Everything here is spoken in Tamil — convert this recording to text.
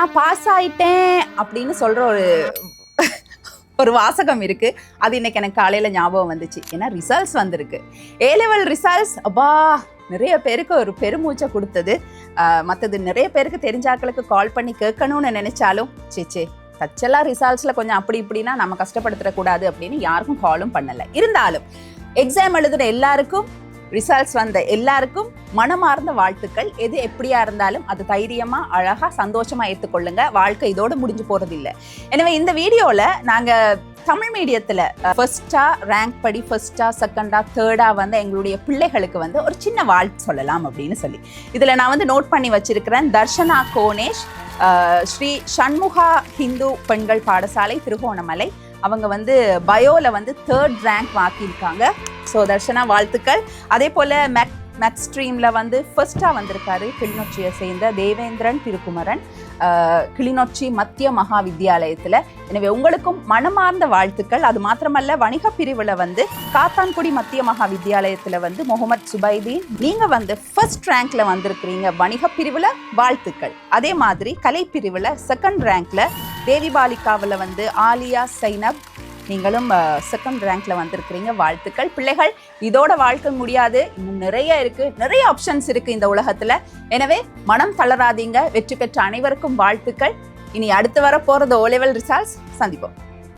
நான் பாஸ் ஆயிட்டேன் அப்படின்னு சொல்ற ஒரு வாசகம் இருக்கு. அது இன்னைக்கு எனக்கு காலையில ஞாபகம் வந்துச்சு. ஏன்னா ரிசல்ட்ஸ் வந்திருக்கு. A-level ரிசல்ட்ஸ் அப்பா நிறைய பேருக்கு ஒரு பெருமூச்சை கொடுத்தது. மற்றது நிறைய பேருக்கு தெரிஞ்சாக்களுக்கு கால் பண்ணி கேட்கணும்னு நினைச்சாலும் சேச்சே தச்செல்லாம் ரிசல்ட்ஸ்ல கொஞ்சம் அப்படி இப்படின்னா நம்ம கஷ்டப்படுத்தக்கூடாது அப்படின்னு யாருக்கும் காலும் பண்ணல. இருந்தாலும் எக்ஸாம் எழுதுன எல்லாருக்கும் ரிசல்ட்ஸ் வந்த எல்லாருக்கும் மனமார்ந்த வாழ்த்துக்கள். எது எப்படியா இருந்தாலும் அது தைரியமா அழகா சந்தோஷமா ஏற்றுக்கொள்ளுங்க. வாழ்க்கை இதோடு முடிஞ்சு போறது இல்லை. எனவே இந்த வீடியோல நாங்க தமிழ் மீடியத்துல ஃபர்ஸ்டா ரேங்க் படி ஃபர்ஸ்டா செகண்டா தேர்டா வந்து எங்களுடைய பிள்ளைகளுக்கு வந்து ஒரு சின்ன வாழ்த்து சொல்லலாம் அப்படின்னு சொல்லி இதுல நான் நோட் பண்ணி வச்சிருக்கிறேன். தர்ஷனா கோனேஷ், ஸ்ரீ ஷண்முகா ஹிந்து பெண்கள் பாடசாலை திருகோணமலை. அவங்க பயோல 3rd ரேங்க் வாங்கியிருக்காங்க. ஸோ தர்ஷனா வாழ்த்துக்கள். அதே போல் மேக்ஸ் ஸ்ட்ரீமில் ஃபர்ஸ்ட்டாக வந்திருக்காரு கிளிநொச்சியை சேர்ந்த தேவேந்திரன் திருக்குமரன், கிளிநொச்சி மத்திய மகா வித்தியாலயத்தில். எனவே உங்களுக்கும் மனமார்ந்த வாழ்த்துக்கள். அது மாத்திரமல்ல வணிக பிரிவில் காத்தான்குடி மத்திய மகா வித்தியாலயத்தில் முகமது சுபைதீன் நீங்கள் ஃபர்ஸ்ட் ரேங்க்ல வந்திருக்கிறீங்க. வணிக பிரிவில் வாழ்த்துக்கள். அதே மாதிரி கலை பிரிவில் 2nd ரேங்க்ல தேவிபாலிகாவில் ஆலியா சைனப் நீங்களும் 2nd ரேங்க்ல வந்திருக்கிறீங்க. வாழ்த்துக்கள் பிள்ளைகள். இதோட வாழ்க்கை முடியாது, இன்னும் நிறைய இருக்கு, நிறைய ஆப்ஷன்ஸ் இருக்கு இந்த உலகத்துல. எனவே மனம் தளராதீங்க. வெற்றி பெற்ற அனைவருக்கும் வாழ்த்துக்கள். இனி அடுத்து வர போறது O-level ரிசல்ட்ஸ். சந்திப்போம்.